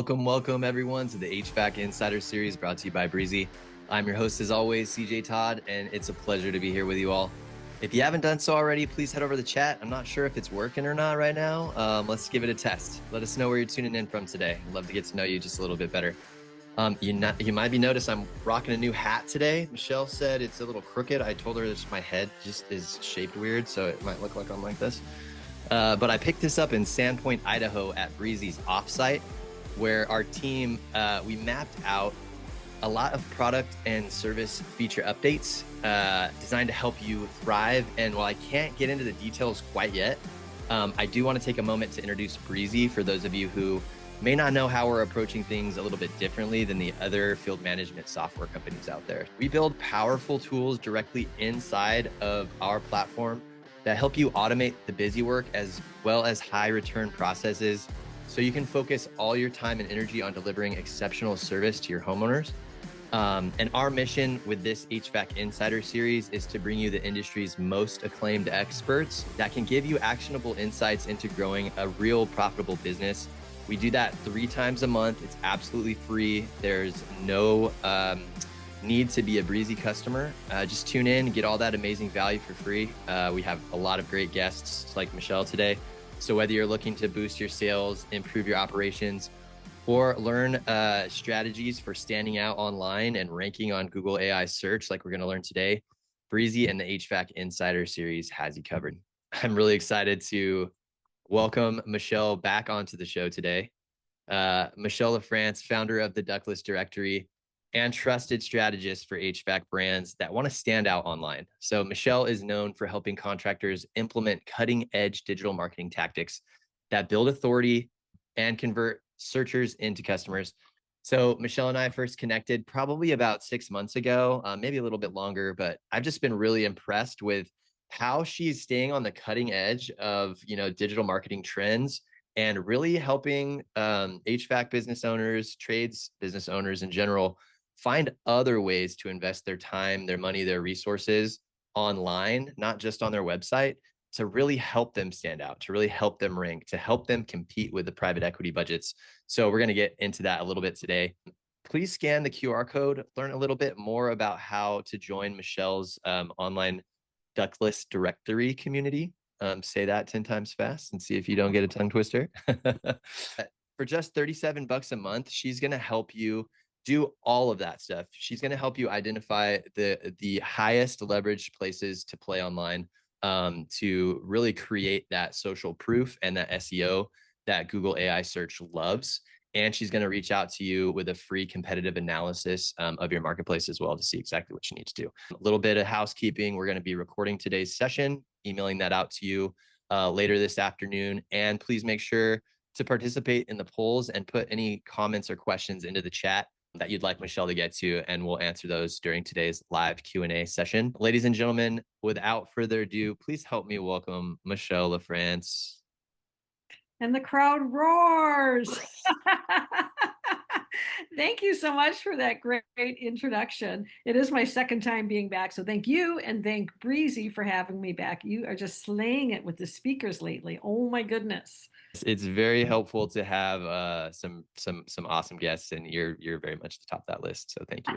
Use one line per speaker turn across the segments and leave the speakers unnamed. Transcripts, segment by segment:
Welcome everyone to the HVAC Insider Series brought to you by Breezy. I'm your host as always, CJ Todd, and it's a pleasure to be here with you all. If you haven't done so already, please head over to the chat. I'm not sure if it's working or not right now. Let's give it a test. Let us know where you're tuning in from today. I'd love to get to know you just a little bit better. You might be noticed I'm rocking a new hat today. Michelle said it's a little crooked. I told her my head just is shaped weird, so it might look like I'm like this. But I picked this up in Sandpoint, Idaho at Breezy's offsite, where our team, we mapped out a lot of product and service feature updates designed to help you thrive. And while I can't get into the details quite yet, I do want to take a moment to introduce Breezy for those of you who may not know how we're approaching things a little bit differently than the other field management software companies out there. We build powerful tools directly inside of our platform that help you automate the busy work as well as high return processes, so you can focus all your time and energy on delivering exceptional service to your homeowners. And our mission with this HVAC Insider Series is to bring you the industry's most acclaimed experts that can give you actionable insights into growing a real profitable business. We do that 3 times a month. It's absolutely free. There's no need to be a Breezy customer. Just tune in, get all that amazing value for free. We have a lot of great guests like Michelle today. So whether you're looking to boost your sales, improve your operations, or learn strategies for standing out online and ranking on Google AI search, like we're going to learn today, Breezy and the HVAC Insider Series has you covered. I'm really excited to welcome Michelle back onto the show today. Michelle LaFrance, founder of the Ductless directory and trusted strategist for HVAC brands that want to stand out online. So Michelle is known for helping contractors implement cutting-edge digital marketing tactics that build authority and convert searchers into customers. So Michelle and I first connected probably about 6 months ago, maybe a little bit longer, but I've just been really impressed with how she's staying on the cutting edge of, digital marketing trends and really helping HVAC business owners, trades business owners in general, find other ways to invest their time, their money, their resources online, not just on their website, to really help them stand out, to really help them rank, to help them compete with the private equity budgets. So we're going to get into that a little bit today. Please scan the QR code, learn a little bit more about how to join Michelle's online Ductless directory community. Say that 10 times fast and see if you don't get a tongue twister. For just $37 a month, she's going to help you do all of that stuff. She's going to help you identify the highest leverage places to play online, to really create that social proof and that SEO that Google AI search loves. And she's going to reach out to you with a free competitive analysis of your marketplace as well to see exactly what you need to do. A little bit of housekeeping. We're going to be recording today's session, emailing that out to you later this afternoon. And please make sure to participate in the polls and put any comments or questions into the chat that you'd like Michelle to get to, and we'll answer those during today's live Q&A session. Ladies and gentlemen, without further ado, please help me welcome Michelle LaFrance.
And the crowd roars. Thank you so much for that great introduction. It is my second time being back, so thank you, and thank Breezy for having me back. You are just slaying it with the speakers lately. Oh my goodness.
It's very helpful to have some awesome guests, and you're very much the top of that list. So thank you.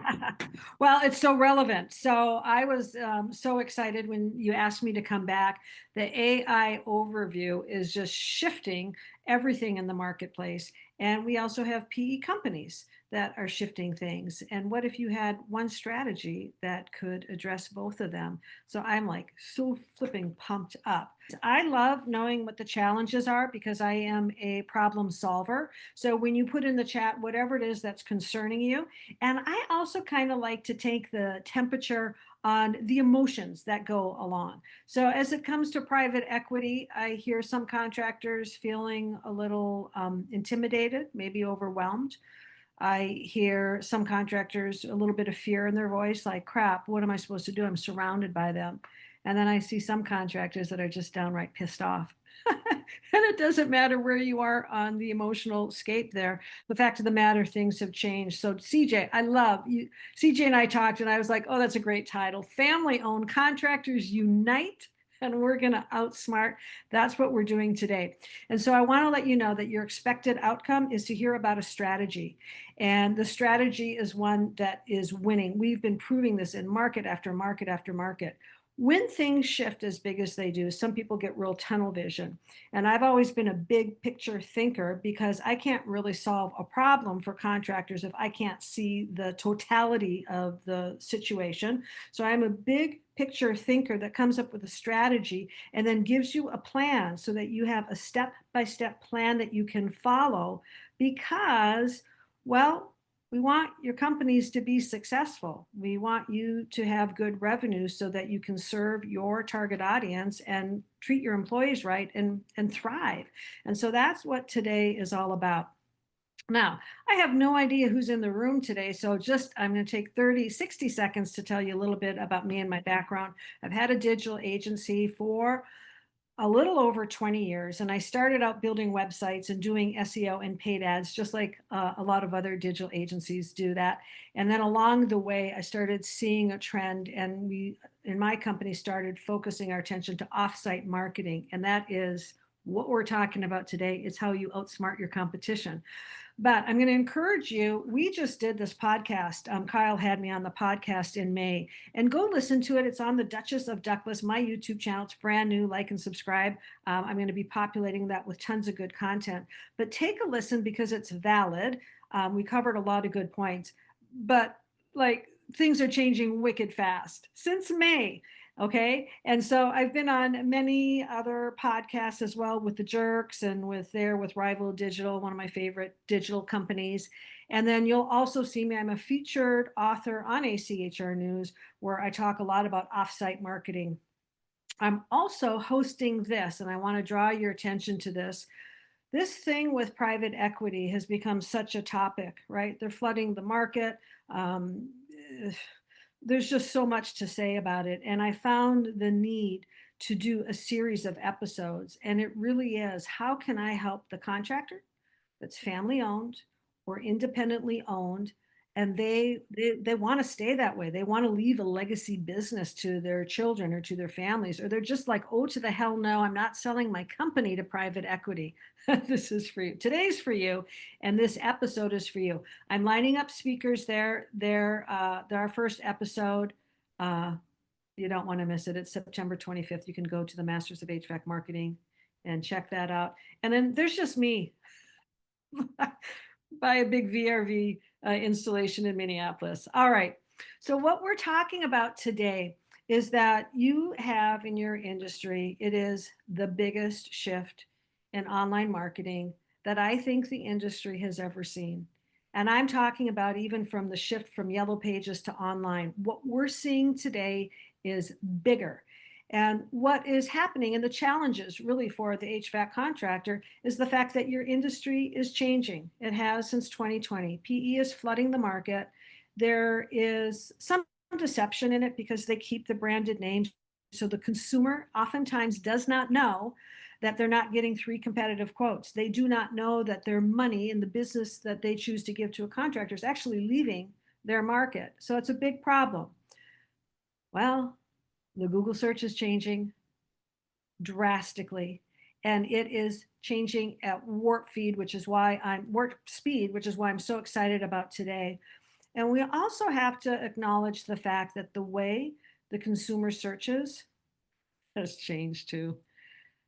Well, it's so relevant. So I was so excited when you asked me to come back. The AI overview is just shifting everything in the marketplace. And we also have PE companies that are shifting things. And what if you had one strategy that could address both of them? So I'm like so flipping pumped up. I love knowing what the challenges are because I am a problem solver. So when you put in the chat whatever it is that's concerning you, and I also kind of like to take the temperature on the emotions that go along. So as it comes to private equity, I hear some contractors feeling a little intimidated, maybe overwhelmed. I hear some contractors a little bit of fear in their voice, like, crap, what am I supposed to do? I'm surrounded by them. And then I see some contractors that are just downright pissed off. And it doesn't matter where you are on the emotional scape there. The fact of the matter, things have changed. So CJ, I love you. CJ and I talked and I was like, oh, that's a great title. Family owned contractors unite. and we're going to outsmart. That's what we're doing today. And so I want to let you know that your expected outcome is to hear about a strategy. And the strategy is one that is winning. We've been proving this in market after market after market. When things shift as big as they do, some people get real tunnel vision. And I've always been a big picture thinker because I can't really solve a problem for contractors if I can't see the totality of the situation. So I'm a big picture thinker that comes up with a strategy and then gives you a plan so that you have a step by step plan that you can follow because, well, we want your companies to be successful. We want you to have good revenue so that you can serve your target audience and treat your employees right and thrive. And so that's what today is all about. Now, I have no idea who's in the room today, so I'm going to take 30, 60 seconds to tell you a little bit about me and my background. I've had a digital agency for a little over 20 years, and I started out building websites and doing SEO and paid ads, just like a lot of other digital agencies do that. And then along the way, I started seeing a trend, and we, in my company, started focusing our attention to offsite marketing. And that is what we're talking about today. It's how you outsmart your competition. But I'm going to encourage you. We just did this podcast. Kyle had me on the podcast in May, and go listen to it. It's on the Duchess of Ductless, my YouTube channel. It's brand new. Like and subscribe. I'm going to be populating that with tons of good content. But take a listen because it's valid. We covered a lot of good points, but like things are changing wicked fast since May. Okay. And so I've been on many other podcasts as well with the Jerks and with Rival Digital, one of my favorite digital companies. And then you'll also see me. I'm a featured author on ACHR News where I talk a lot about offsite marketing. I'm also hosting this, and I want to draw your attention to this. This thing with private equity has become such a topic, right? They're flooding the market. Um, there's just so much to say about it. And I found the need to do a series of episodes. And it really is, how can I help the contractor that's family owned or independently owned, and they want to stay that way. They want to leave a legacy business to their children or to their families, or they're just like, oh, to the hell no, I'm not selling my company to private equity. This is for you. Today's for you, and this episode is for you. I'm lining up speakers there. They're our first episode. You don't want to miss it. It's September 25th. You can go to the Masters of HVAC Marketing and check that out. And then there's just me. By a big VRV installation in Minneapolis. All right. So what we're talking about today is that you have in your industry, it is the biggest shift in online marketing that I think the industry has ever seen. And I'm talking about even from the shift from yellow pages to online. What we're seeing today is bigger. And what is happening and the challenges really for the HVAC contractor is the fact that your industry is changing. It has since 2020. PE is flooding the market. There is some deception in it because they keep the branded names. So the consumer oftentimes does not know that they're not getting three competitive quotes. They do not know that their money in the business that they choose to give to a contractor is actually leaving their market. So it's a big problem. Well, the Google search is changing drastically, and it is changing at warp speed, which is why I'm so excited about today. And we also have to acknowledge the fact that the way the consumer searches has changed too.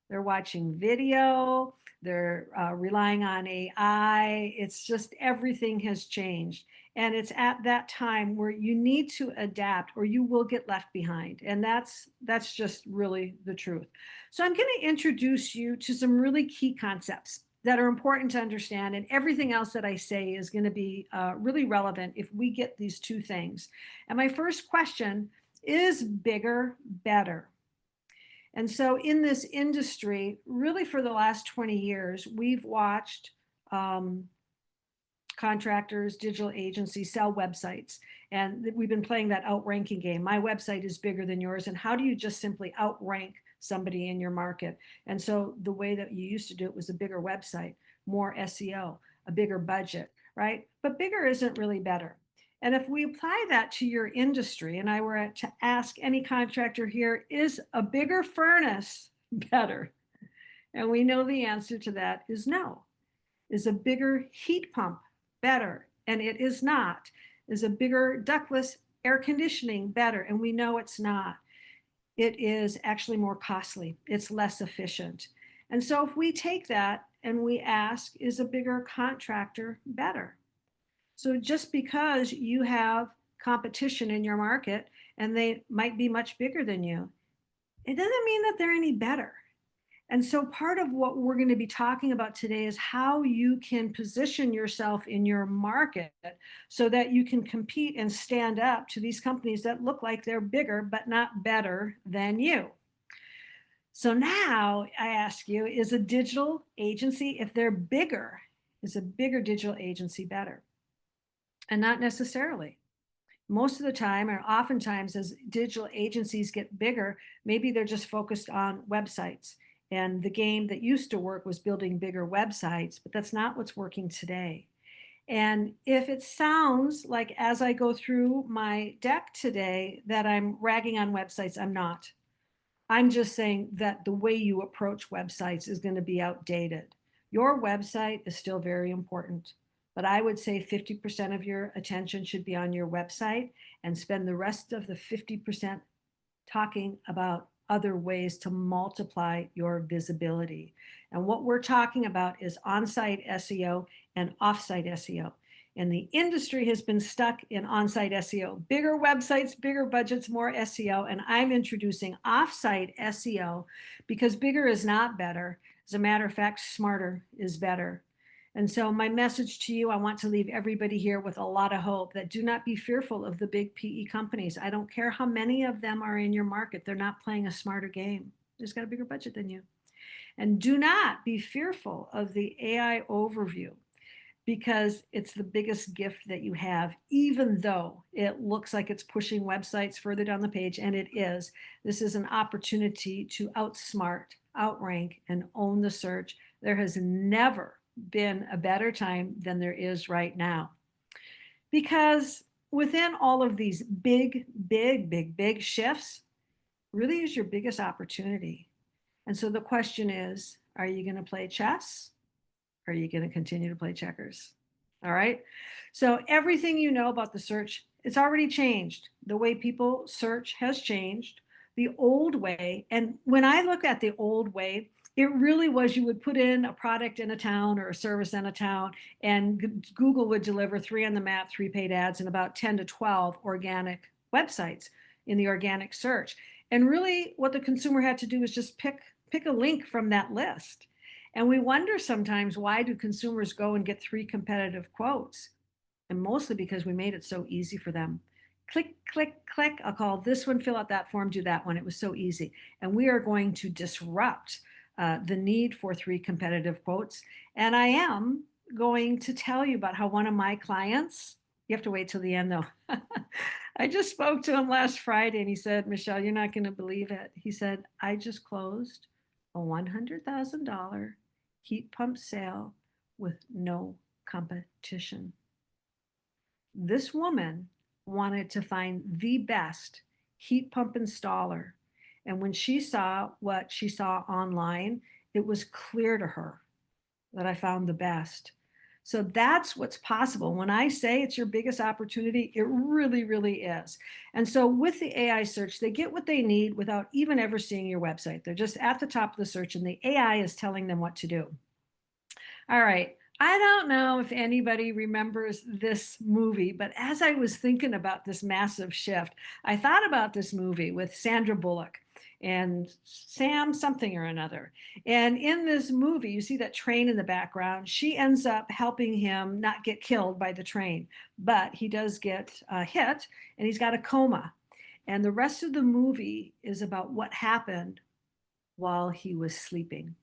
They're watching video, they're relying on AI. It's just everything has changed. And it's at that time where you need to adapt or you will get left behind. And that's just really the truth. So I'm going to introduce you to some really key concepts that are important to understand. And everything else that I say is going to be really relevant if we get these two things. And my first question is bigger better? And so in this industry, really for the last 20 years, we've watched contractors, digital agencies sell websites. And we've been playing that outranking game. My website is bigger than yours. And how do you just simply outrank somebody in your market? And so the way that you used to do it was a bigger website, more SEO, a bigger budget, right? But bigger isn't really better. And if we apply that to your industry, and I were to ask any contractor here, is a bigger furnace better? And we know the answer to that is no. Is a bigger heat pump better? And it is not. Is a bigger ductless air conditioning better? And we know it's not. It is actually more costly. It's less efficient. And so if we take that and we ask, is a bigger contractor better? So just because you have competition in your market and they might be much bigger than you, it doesn't mean that they're any better. And so part of what we're going to be talking about today is how you can position yourself in your market so that you can compete and stand up to these companies that look like they're bigger but not better than you. So now I ask you, is a digital agency, if they're bigger, is a bigger digital agency better? And not necessarily. Most of the time, or oftentimes, as digital agencies get bigger, maybe they're just focused on websites. And the game that used to work was building bigger websites, but that's not what's working today. And if it sounds like as I go through my deck today that I'm ragging on websites, I'm not. I'm just saying that the way you approach websites is going to be outdated. Your website is still very important, but I would say 50% of your attention should be on your website and spend the rest of the 50% talking about other ways to multiply your visibility. And what we're talking about is on-site SEO and off-site SEO. And the industry has been stuck in on-site SEO, bigger websites, bigger budgets, more SEO. And I'm introducing off-site SEO because bigger is not better. As a matter of fact, smarter is better. And so my message to you, I want to leave everybody here with a lot of hope that do not be fearful of the big PE companies. I don't care how many of them are in your market. They're not playing a smarter game. They've got a bigger budget than you. And do not be fearful of the AI overview because it's the biggest gift that you have, even though it looks like it's pushing websites further down the page, and it is. This is an opportunity to outsmart, outrank, and own the search. There has never been a better time than there is right now. Because within all of these big shifts, really is your biggest opportunity. And so the question is, are you going to play chess? Or are you going to continue to play checkers? All right. So everything you know about the search, it's already changed. The way people search has changed. The old way, and when I look at the old way, it really was you would put in a product in a town or a service in a town, and Google would deliver 3 on the map, 3 paid ads, and about 10 to 12 organic websites in the organic search. And really, what the consumer had to do was just pick a link from that list. And we wonder sometimes, why do consumers go and get 3 competitive quotes? And mostly because we made it so easy for them. Click, click, click. I'll call this one, fill out that form, do that one. It was so easy. And we are going to disrupt the need for 3 competitive quotes. And I am going to tell you about how one of my clients, you have to wait till the end though. I just spoke to him last Friday and he said, Michelle, you're not going to believe it. He said, I just closed a $100,000 heat pump sale with no competition. This woman wanted to find the best heat pump installer. And when she saw what she saw online, it was clear to her that I found the best. So that's what's possible. When I say it's your biggest opportunity, it really, really is. And so with the AI search, they get what they need without even ever seeing your website. They're just at the top of the search and the AI is telling them what to do. All right. I don't know if anybody remembers this movie, but as I was thinking about this massive shift, I thought about this movie with Sandra Bullock and Sam something or another. And in this movie, you see that train in the background. She ends up helping him not get killed by the train, but he does get hit and he's got a coma. And the rest of the movie is about what happened while he was sleeping.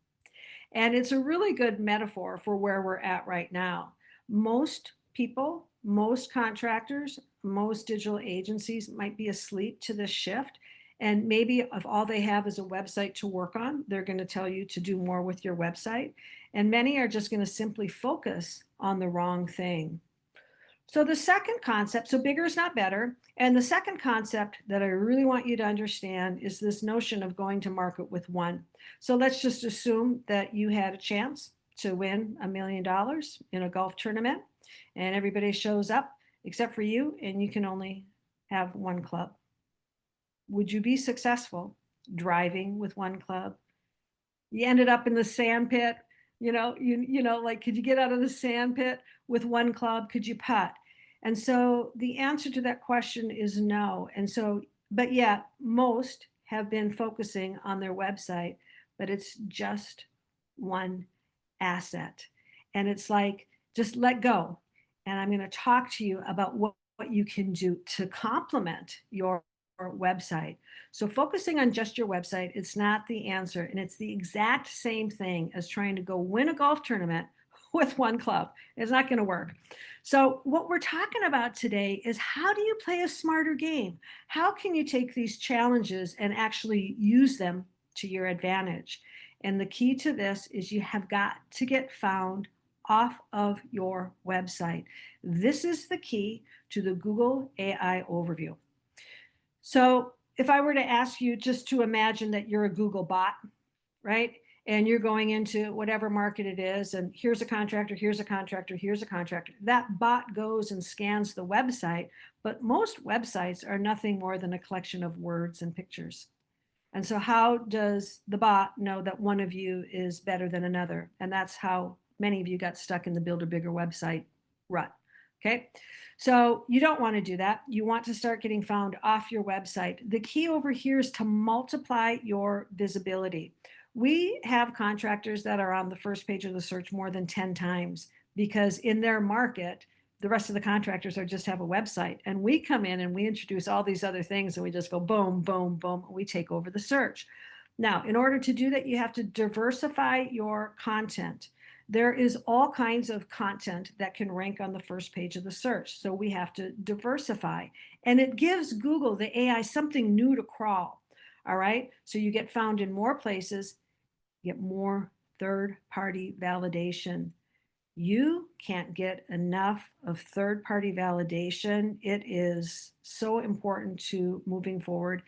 And it's a really good metaphor for where we're at right now. Most people, most contractors, most digital agencies might be asleep to this shift. And maybe if all they have is a website to work on, they're going to tell you to do more with your website. And many are just going to simply focus on the wrong thing. So the second concept, so bigger is not better. And the second concept that I really want you to understand is this notion of going to market with one. So let's just assume that you had a chance to win $1 million in a golf tournament and everybody shows up except for you and you can only have one club. Would you be successful driving with one club? You ended up in the sand pit, like could you get out of the sand pit with one club? Could you putt? And so the answer to that question is no. And so, but yet most have been focusing on their website, but it's just one asset. And it's like, just let go. And I'm going to talk to you about what you can do to complement your website. So focusing on just your website, it's not the answer. And it's the exact same thing as trying to go win a golf tournament with one club. It's not going to work. So what we're talking about today is how do you play a smarter game? How can you take these challenges and actually use them to your advantage? And the key to this is you have got to get found off of your website. This is the key to the Google AI overview. So if I were to ask you just to imagine that you're a Google bot, right? And you're going into whatever market it is, and here's a contractor, here's a contractor, here's a contractor. That bot goes and scans the website, but most websites are nothing more than a collection of words and pictures. And so how does the bot know that one of you is better than another? And that's how many of you got stuck in the build a bigger website rut. Okay. So you don't want to do that. You want to start getting found off your website. The key over here is to multiply your visibility. We have contractors that are on the first page of the search more than 10 times because in their market, the rest of the contractors are just have a website. And we come in and we introduce all these other things and we just go boom, boom, boom. We take over the search. Now, in order to do that, you have to diversify your content. There is all kinds of content that can rank on the first page of the search. So we have to diversify. And it gives Google, the AI, something new to crawl. All right. So you get found in more places, get more third-party validation. You can't get enough of third-party validation. It is so important to moving forward.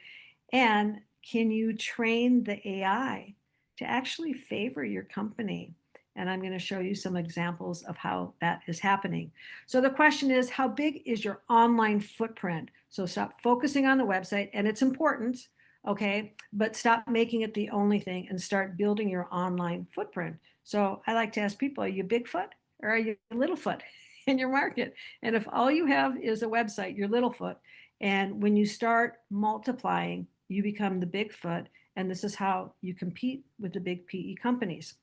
And can you train the AI to actually favor your company? And I'm going to show you some examples of how that is happening. So the question is, how big is your online footprint? So stop focusing on the website, and it's important, okay, but stop making it the only thing and start building your online footprint. So I like to ask people, are you Bigfoot or are you Littlefoot in your market? And if all you have is a website, you're Littlefoot. And when you start multiplying, you become the Bigfoot. And this is how you compete with the big PE companies.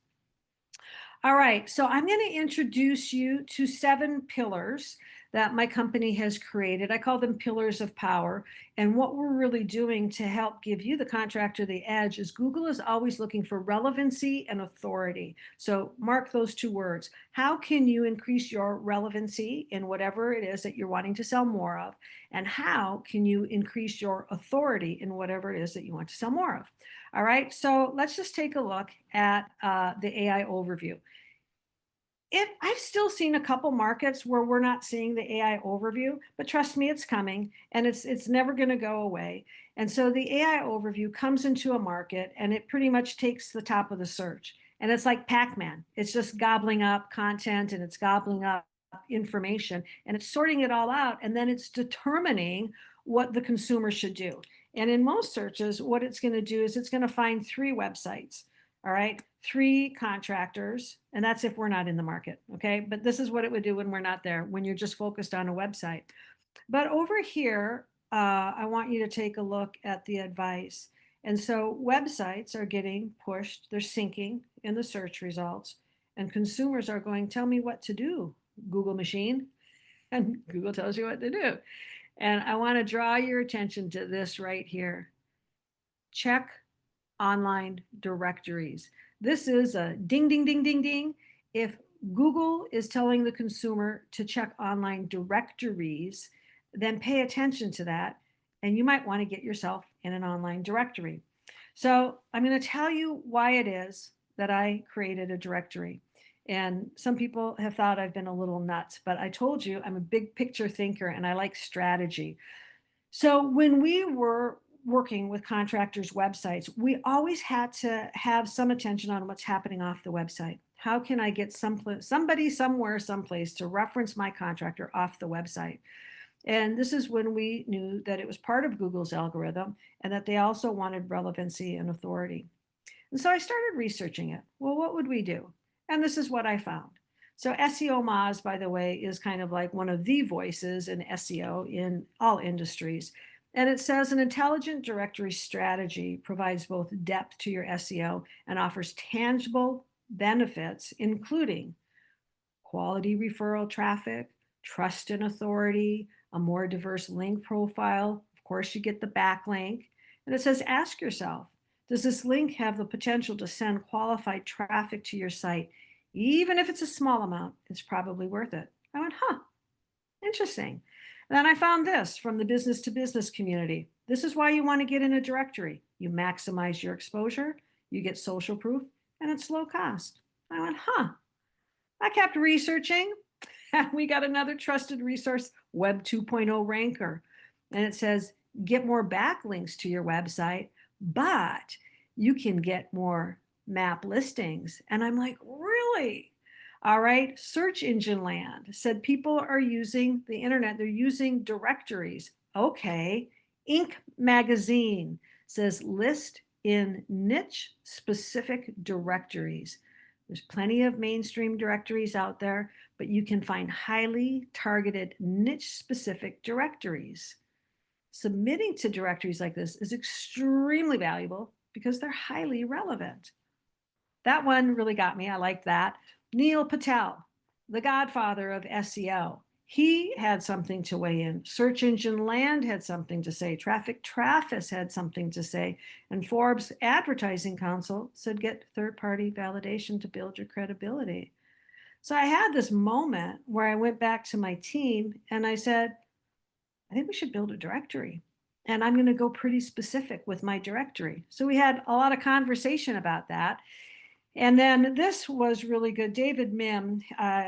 All right, so I'm going to introduce you to 7 pillars that my company has created. I call them pillars of power. And what we're really doing to help give you, the contractor, the edge is Google is always looking for relevancy and authority. So mark those 2 words. How can you increase your relevancy in whatever it is that you're wanting to sell more of? And how can you increase your authority in whatever it is that you want to sell more of? All right, so let's just take a look at the AI overview. I've still seen a couple markets where we're not seeing the AI overview, but trust me, it's coming and it's never going to go away. And so the AI overview comes into a market and it pretty much takes the top of the search. And it's like Pac-Man. It's just gobbling up content and it's gobbling up information and it's sorting it all out. And then it's determining what the consumer should do. And in most searches, what it's going to do is it's going to find 3 websites. All right, 3 contractors, and that's if we're not in the market, okay? But this is what it would do when we're not there, when you're just focused on a website. But over here, I want you to take a look at the advice. And so websites are getting pushed, they're sinking in the search results, and consumers are going, tell me what to do, Google machine. And Google tells you what to do. And I want to draw your attention to this right here. Check online directories. This is a ding, ding, ding, ding, ding. If Google is telling the consumer to check online directories, then pay attention to that. And you might want to get yourself in an online directory. So I'm going to tell you why it is that I created a directory. And some people have thought I've been a little nuts, but I told you I'm a big picture thinker and I like strategy. So when we were working with contractors' websites, we always had to have some attention on what's happening off the website. How can I get somebody somewhere, someplace to reference my contractor off the website? And this is when we knew that it was part of Google's algorithm and that they also wanted relevancy and authority. And so I started researching it. Well, what would we do? And this is what I found. So SEO Moz, by the way, is kind of like one of the voices in SEO in all industries. And it says an intelligent directory strategy provides both depth to your SEO and offers tangible benefits, including quality referral traffic, trust and authority, a more diverse link profile. Of course, you get the backlink. And it says, ask yourself, does this link have the potential to send qualified traffic to your site? Even if it's a small amount, it's probably worth it. I went, huh, interesting. And then I found this from the business to business community. This is why you want to get in a directory. You maximize your exposure, you get social proof, and it's low cost. I went, huh. I kept researching, and we got another trusted resource, Web 2.0 ranker. And it says, get more backlinks to your website, but you can get more map listings. And I'm like, really? All right. Search Engine Land said people are using the internet, they're using directories. Okay. Inc. Magazine says list in niche specific directories. There's plenty of mainstream directories out there, but you can find highly targeted niche specific directories. Submitting to directories like this is extremely valuable because they're highly relevant. That one really got me. I like that. Neil Patel, the godfather of SEO. He had something to weigh in. Search Engine Land had something to say. Traffic Travis had something to say. And Forbes Advertising Council said get third-party validation to build your credibility. So I had this moment where I went back to my team and I said, I think we should build a directory. And I'm going to go pretty specific with my directory. So we had a lot of conversation about that. And then this was really good. David Mim,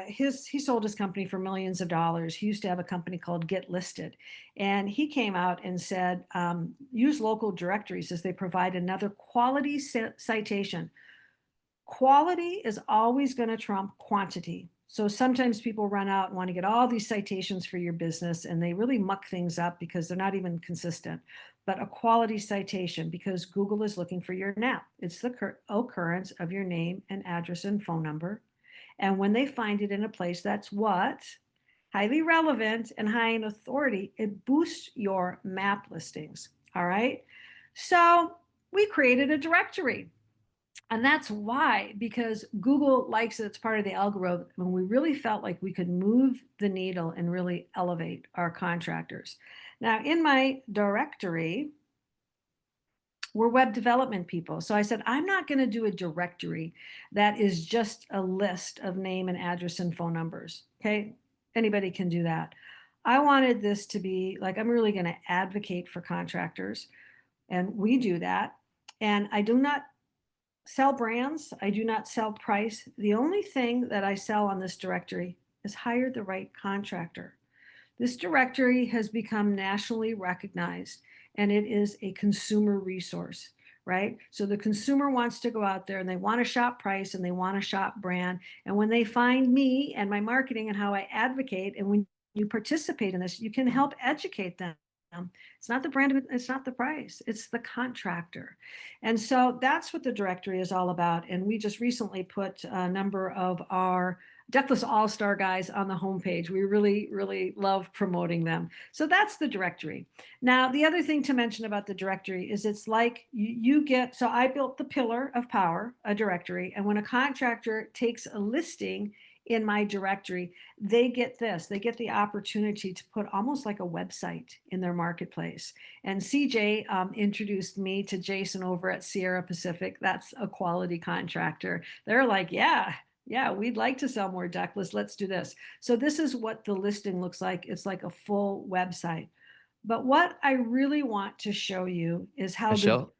he sold his company for millions of dollars. He used to have a company called Get Listed. And he came out and said, use local directories as they provide another quality citation. Quality is always going to trump quantity. So sometimes people run out and want to get all these citations for your business and they really muck things up because they're not even consistent. But a quality citation, because Google is looking for your NAP. It's the occurrence of your name and address and phone number. And when they find it in a place that's what? Highly relevant and high in authority, it boosts your map listings. All right. So we created a directory. And that's why, because Google likes it, it's part of the algorithm, and we really felt like we could move the needle and really elevate our contractors. Now, in my directory, we're web development people. So I said, I'm not going to do a directory that is just a list of name and address and phone numbers. Okay. Anybody can do that. I wanted this to be like, I'm really going to advocate for contractors, and we do that. And I do not sell brands. I do not sell price. The only thing that I sell on this directory is hire the right contractor. This directory has become nationally recognized and it is a consumer resource, right? So the consumer wants to go out there and they want to shop price and they want to shop brand. And when they find me and my marketing and how I advocate, and when you participate in this, you can help educate them. It's not the brand, it's not the price, it's the contractor. And so that's what the directory is all about. And we just recently put a number of our Ductless All-Star guys on the homepage. We really, really love promoting them. So that's the directory. Now, the other thing to mention about the directory is it's like you get, so I built the pillar of power, a directory, and when a contractor takes a listing in my directory, they get this. They get the opportunity to put almost like a website in their marketplace. And CJ introduced me to Jason over at Sierra Pacific. That's a quality contractor. They're like, yeah, we'd like to sell more Ductless. Let's do this. So this is what the listing looks like. It's like a full website. But what I really want to show you is how the,
Michelle,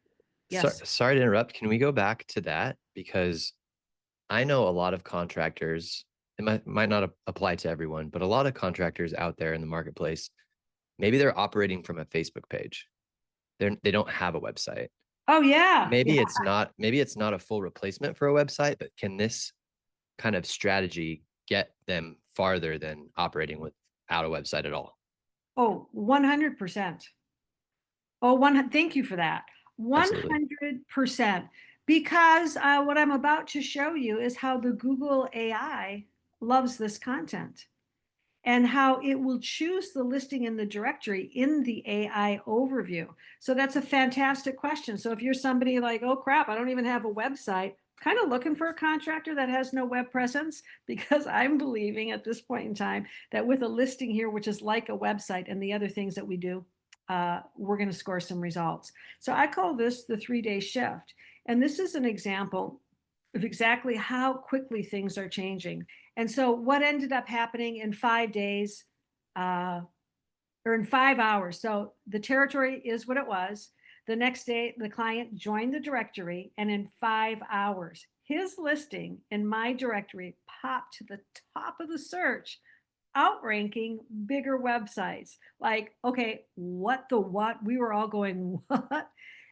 yes.
sorry to interrupt. Can we go back to that? Because I know a lot of contractors, it might not apply to everyone, but a lot of contractors out there in the marketplace, maybe they're operating from a Facebook page. They don't have a website.
Oh yeah, yeah.
Maybe it's not a full replacement for a website, but can this kind of strategy get them farther than operating without a website at all?
Oh, 100%. Oh, thank you for that.
Absolutely.
100%. Because what I'm about to show you is how the Google AI loves this content and how it will choose the listing in the directory in the AI overview. So that's a fantastic question. So if you're somebody like, oh crap, I don't even have a website, kind of looking for a contractor that has no web presence, because I'm believing at this point in time that with a listing here, which is like a website and the other things that we do, we're going to score some results. So I call this the 3-day shift. And this is an example of exactly how quickly things are changing. And so what ended up happening in 5 days, uh, or in 5 hours. So the territory is what it was. The next day, the client joined the directory, and in 5 hours, his listing in my directory popped to the top of the search, outranking bigger websites. Like, okay, what the what? We were all going, what?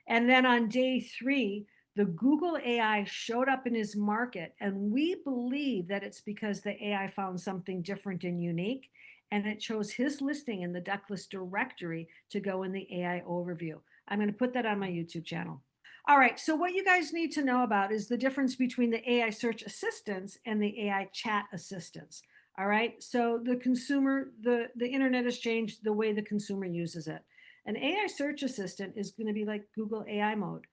And then on day 3, the Google AI showed up in his market. And we believe that it's because the AI found something different and unique. And it chose his listing in the Ductless directory to go in the AI overview. I'm going to put that on my YouTube channel. All right, so what you guys need to know about is the difference between the AI search assistants and the AI chat assistants. All right, so the internet has changed the way the consumer uses it. An AI search assistant is going to be like Google AI mode.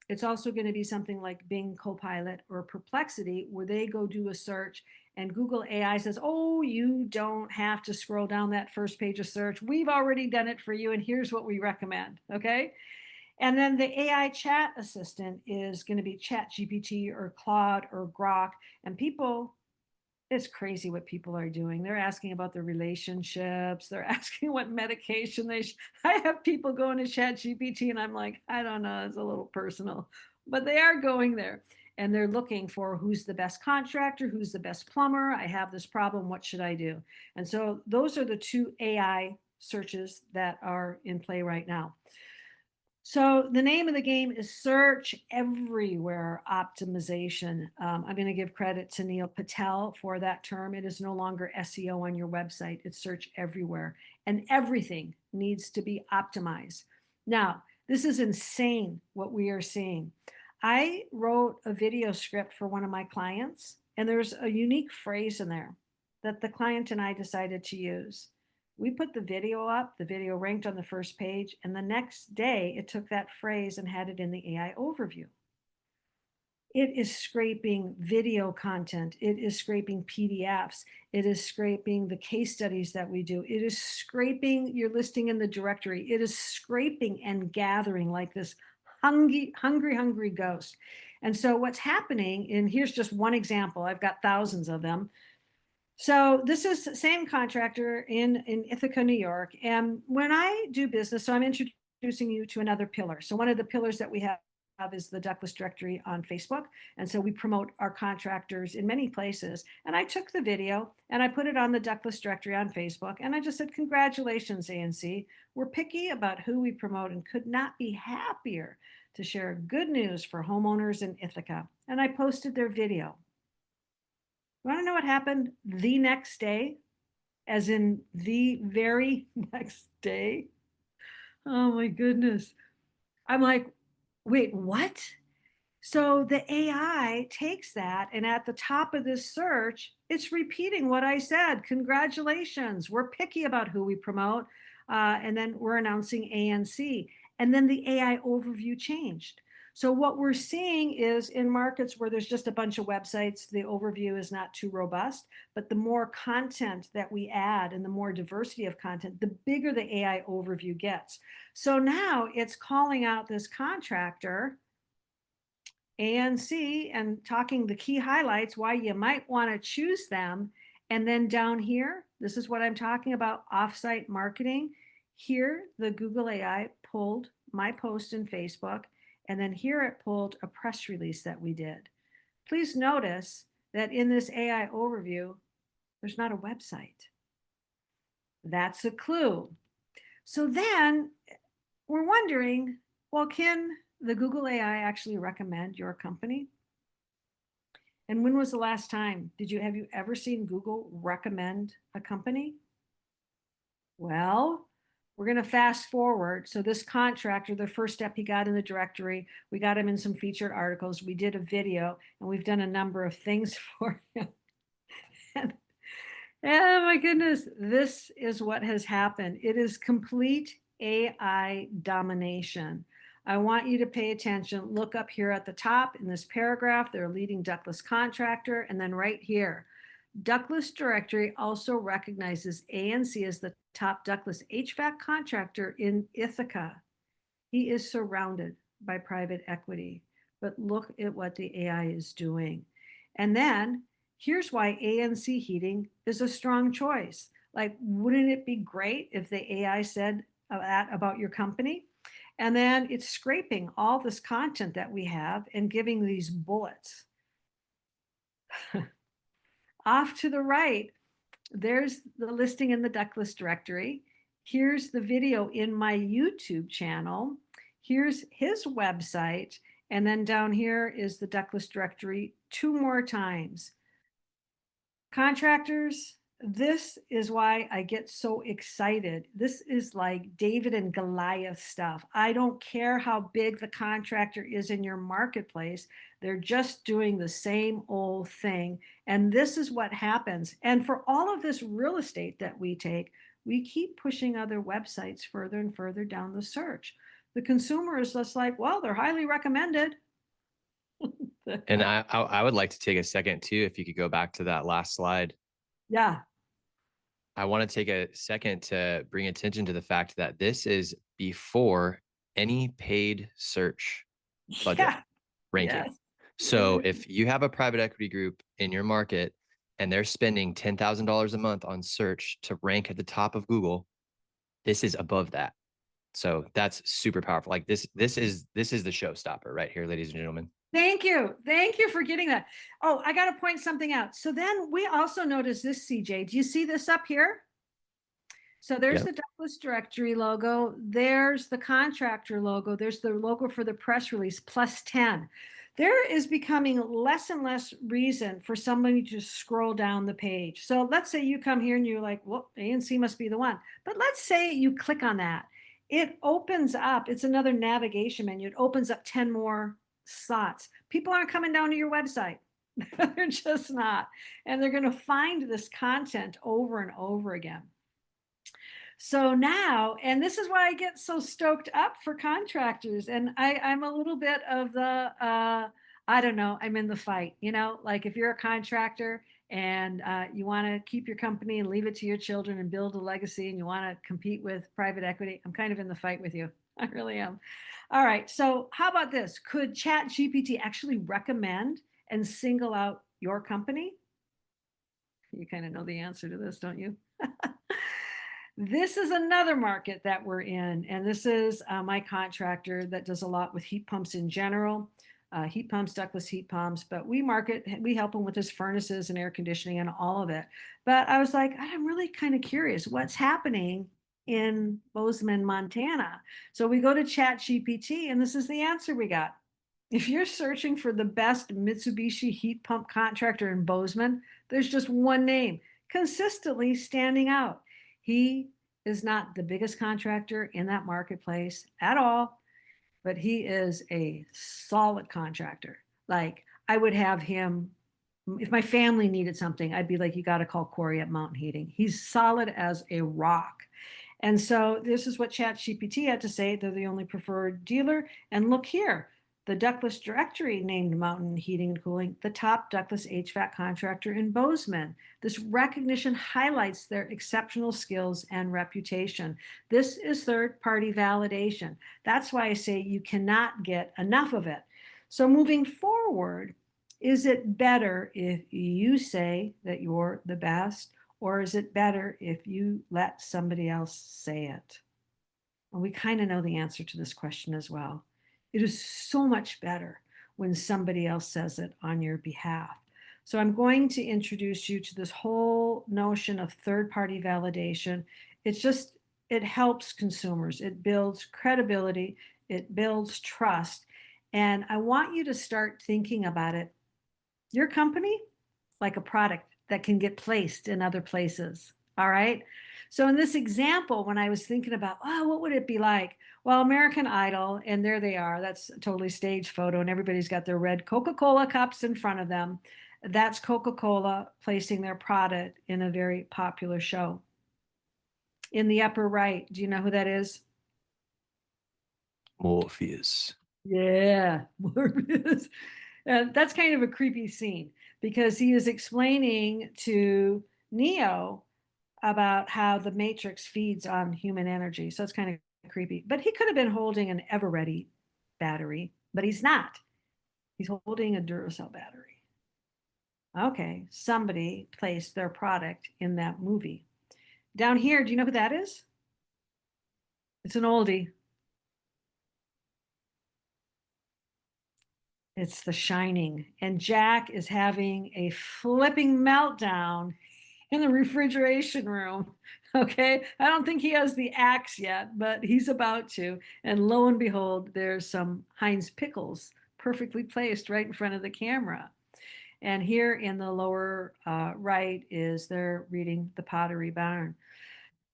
It's also going to be something like Bing Copilot or Perplexity, where they go do a search and Google AI says, oh, you don't have to scroll down that first page of search. We've already done it for you, and here's what we recommend. Okay. And then the AI chat assistant is going to be Chat GPT or Claude or Grok. And people, it's crazy what people are doing. They're asking about their relationships. They're asking what medication I have people going to Chat GPT, and I'm like, I don't know, it's a little personal, but they are going there and they're looking for who's the best contractor, who's the best plumber. I have this problem. What should I do? And so those are the 2 AI searches that are in play right now. So the name of the game is search everywhere optimization. I'm going to give credit to Neil Patel for that term. It is no longer SEO on your website. It's search everywhere, and everything needs to be optimized. Now, this is insane what we are seeing. I wrote a video script for one of my clients, and there's a unique phrase in there that the client and I decided to use. We put the video up, the video ranked on the first page, and the next day it took that phrase and had it in the AI overview. It is scraping video content. It is scraping PDFs. It is scraping the case studies that we do. It is scraping your listing in the directory. It is scraping and gathering like this hungry ghost. And so what's happening, and here's just one example, I've got thousands of them. So this is the same contractor in Ithaca, New York. And when I do business, so I'm introducing you to another pillar. So one of the pillars that we have is the Ductless directory on Facebook. And so we promote our contractors in many places. And I took the video and I put it on the Ductless directory on Facebook. And I just said, congratulations, ANC. We're picky about who we promote and could not be happier to share good news for homeowners in Ithaca. And I posted their video. You want to know what happened the next day? As in the very next day? Oh my goodness. I'm like, wait, what? So the AI takes that, and at the top of this search, it's repeating what I said. Congratulations. We're picky about who we promote. And then we're announcing ANC. And then the AI overview changed. So what we're seeing is in markets where there's just a bunch of websites, the overview is not too robust, but the more content that we add and the more diversity of content, the bigger the AI overview gets. So now it's calling out this contractor ANC and talking the key highlights, why you might want to choose them. And then down here, this is what I'm talking about, offsite marketing. Here, the Google AI pulled my post in Facebook, and then here it pulled a press release that we did. Please notice that in this AI overview, there's not a website. That's a clue. So then we're wondering, well, can the Google AI actually recommend your company? And when was the last time have you ever seen Google recommend a company? Well, we're going to fast forward. So this contractor, the first step he got in the directory, we got him in some featured articles. We did a video and we've done a number of things for him. And, oh my goodness, this is what has happened. It is complete AI domination. I want you to pay attention. Look up here at the top in this paragraph, they're a leading ductless contractor. And then right here, Ductless directory also recognizes ANC as the top ductless HVAC contractor in Ithaca. He is surrounded by private equity, but look at what the AI is doing. And then here's why ANC heating is a strong choice. Like, wouldn't it be great if the AI said that about your company? And then it's scraping all this content that we have and giving these bullets. Off to the right, there's the listing in the Ductless directory. Here's the video in my YouTube channel. Here's his website. And then down here is the Ductless directory 2 more times. Contractors, this is why I get so excited. This is like David and Goliath stuff. I don't care how big the contractor is in your marketplace. They're just doing the same old thing. And this is what happens. And for all of this real estate that we take, we keep pushing other websites further and further down the search. The consumer is just like, well, they're highly recommended.
And I would like to take a second too, if you could go back to that last slide.
Yeah.
I want to take a second to bring attention to the fact that this is before any paid search budget
Yeah.
ranking.
Yes.
So if you have a private equity group in your market and they're spending $10,000 a month on search to rank at the top of Google, this is above that. So that's super powerful. Like this is the showstopper right here, ladies and gentlemen.
Thank you. Thank you for getting that. Oh, I got to point something out. So then we also notice this, CJ. Do you see this up here? So there's the Ductless directory logo. There's the contractor logo. There's the logo for the press release, plus 10. There is becoming less and less reason for somebody to scroll down the page. So let's say you come here and you're like, well, ANC must be the one. But let's say you click on that. It opens up, it's another navigation menu. It opens up 10 more slots. People aren't coming down to your website. They're just not. And they're going to find this content over and over again. So now, and this is why I get so stoked up for contractors. And I'm a little bit of the, I don't know, I'm in the fight, like if you're a contractor and you want to keep your company and leave it to your children and build a legacy and you want to compete with private equity, I'm kind of in the fight with you. I really am. All right. So how about this? Could ChatGPT actually recommend and single out your company? You kind of know the answer to this, don't you? This is another market that we're in, and this is my contractor that does a lot with heat pumps in general, heat pumps, ductless heat pumps, but we help him with his furnaces and air conditioning and all of it. But I was like, I'm really kind of curious what's happening in Bozeman, Montana. So we go to ChatGPT, and this is the answer we got. If you're searching for the best Mitsubishi heat pump contractor in Bozeman, there's just one name consistently standing out. He is not the biggest contractor in that marketplace at all, but he is a solid contractor. Like I would have him, if my family needed something, I'd be like, you got to call Corey at Mountain Heating. He's solid as a rock. And so this is what ChatGPT had to say. They're the only preferred dealer. And look here, the Ductless directory named Mountain Heating and Cooling the top ductless HVAC contractor in Bozeman. This recognition highlights their exceptional skills and reputation. This is third-party validation. That's why I say you cannot get enough of it. So moving forward, is it better if you say that you're the best, or is it better if you let somebody else say it? And we kind of know the answer to this question as well. It is so much better when somebody else says it on your behalf. So I'm going to introduce you to this whole notion of third-party validation. It helps consumers. It builds credibility. It builds trust. And I want you to start thinking about it, your company, like a product that can get placed in other places. All right. So in this example, when I was thinking about, oh, what would it be like? Well, American Idol, and there they are. That's a totally staged photo, and everybody's got their red Coca-Cola cups in front of them. That's Coca-Cola placing their product in a very popular show. In the upper right, do you know who that is?
Morpheus.
Yeah, Morbius. That's kind of a creepy scene because he is explaining to Neo about how the Matrix feeds on human energy. So it's kind of creepy. But he could have been holding an Ever-Ready battery, but he's not. He's holding a Duracell battery. Okay, somebody placed their product in that movie. Down here, do you know who that is? It's an oldie. It's The Shining. And Jack is having a flipping meltdown in the refrigeration room. Okay. I don't think he has the axe yet, but he's about to. And lo and behold, there's some Heinz pickles perfectly placed right in front of the camera. And here in the lower right is they're reading The Pottery Barn.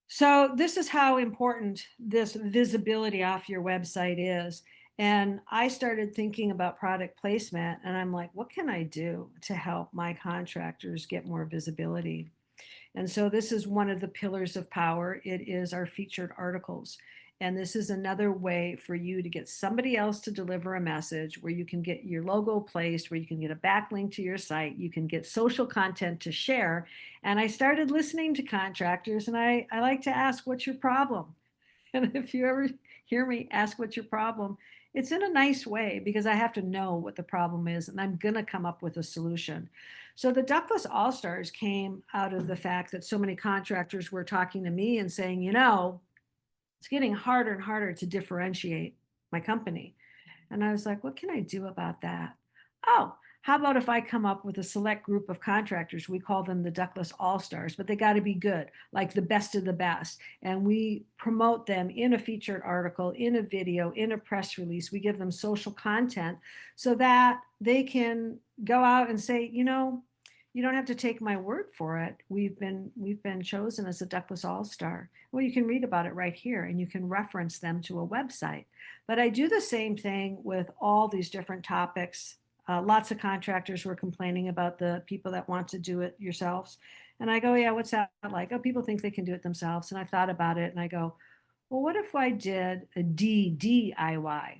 So this is how important this visibility off your website is. And I started thinking about product placement, and I'm like, what can I do to help my contractors get more visibility? And so this is one of the pillars of power. It is our featured articles. And this is another way for you to get somebody else to deliver a message where you can get your logo placed, where you can get a backlink to your site, you can get social content to share. And I started listening to contractors, and I like to ask, what's your problem? And if you ever hear me ask what's your problem, it's in a nice way because I have to know what the problem is and I'm going to come up with a solution. So the Ductless All Stars came out of the fact that so many contractors were talking to me and saying, it's getting harder and harder to differentiate my company. And I was like, what can I do about that? Oh, how about if I come up with a select group of contractors? We call them the Ductless All Stars, but they got to be good, like the best of the best. And we promote them in a featured article, in a video, in a press release. We give them social content so that they can go out and say, you don't have to take my word for it. We've been chosen as a Ductless All Star. Well, you can read about it right here, and you can reference them to a website. But I do the same thing with all these different topics. Lots of contractors were complaining about the people that want to do it yourselves. And I go, yeah, what's that like? Oh, people think they can do it themselves. And I thought about it and I go, well, what if I did a DIY?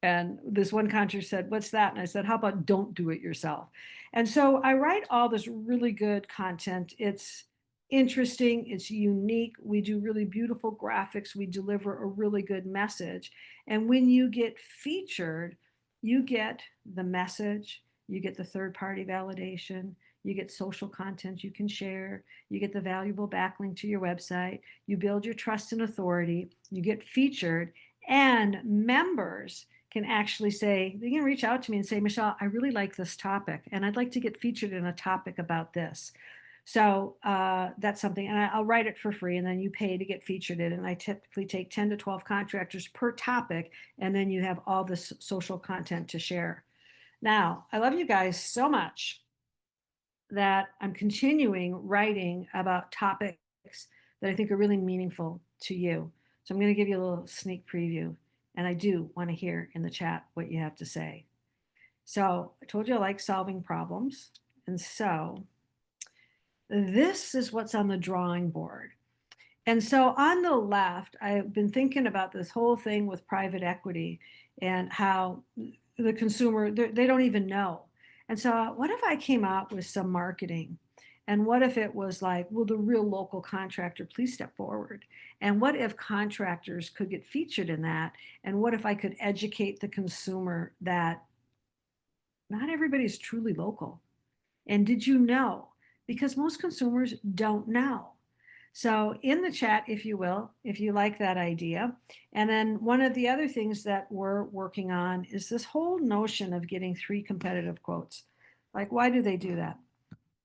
And this one contractor said, what's that? And I said, how about don't do it yourself? And so I write all this really good content. It's interesting, it's unique. We do really beautiful graphics. We deliver a really good message. And when you get featured, you get the message, you get the third party validation, you get social content you can share, you get the valuable backlink to your website, you build your trust and authority, you get featured, and members can actually say, they can reach out to me and say, Michelle, I really like this topic and I'd like to get featured in a topic about this. So that's something, and I'll write it for free, and then you pay to get featured in it. And I typically take 10 to 12 contractors per topic, and then you have all this social content to share. Now, I love you guys so much that I'm continuing writing about topics that I think are really meaningful to you. So I'm going to give you a little sneak preview, and I do want to hear in the chat what you have to say. So I told you I like solving problems, and so this is what's on the drawing board. And so on the left, I've been thinking about this whole thing with private equity and how the consumer, they don't even know. And so what if I came out with some marketing? And what if it was like, will the real local contractor please step forward? And what if contractors could get featured in that? And what if I could educate the consumer that not everybody's truly local? And did you know? Because most consumers don't know. So in the chat, if you will, if you like that idea. And then one of the other things that we're working on is this whole notion of getting 3 competitive quotes. Like, why do they do that?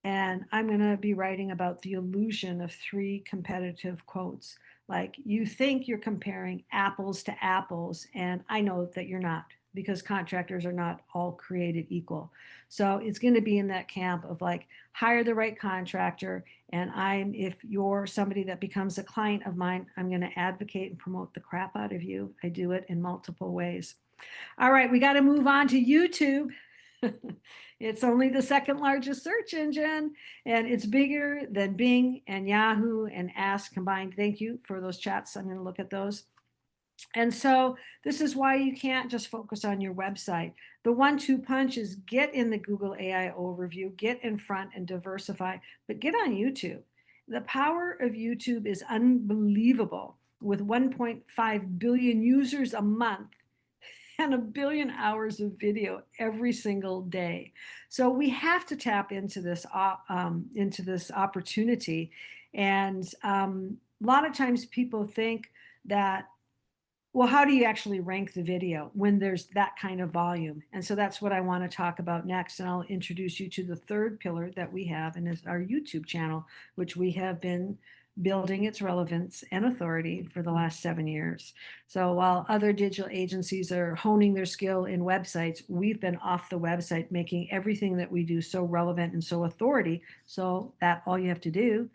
And I'm going to be writing about the illusion of 3 competitive quotes. Like, you think you're comparing apples to apples, and I know that you're not, because contractors are not all created equal. So it's going to be in that camp of like, hire the right contractor. And if you're somebody that becomes a client of mine, I'm going to advocate and promote the crap out of you. I do it in multiple ways. All right, we got to move on to YouTube. It's only the second largest search engine, and it's bigger than Bing and Yahoo and Ask combined. Thank you for those chats. I'm going to look at those. And so this is why you can't just focus on your website. The 1-2 punch is get in the Google AI overview, get in front and diversify, but get on YouTube. The power of YouTube is unbelievable. With 1.5 billion users a month, and 1 billion hours of video every single day. So we have to tap into this opportunity. And a lot of times people think that, well, how do you actually rank the video when there's that kind of volume? And so that's what I want to talk about next. And I'll introduce you to the third pillar that we have, and is our YouTube channel, which we have been building its relevance and authority for the last 7 years. So while other digital agencies are honing their skill in websites, we've been off the website, making everything that we do so relevant and so authority, so that all you have to do,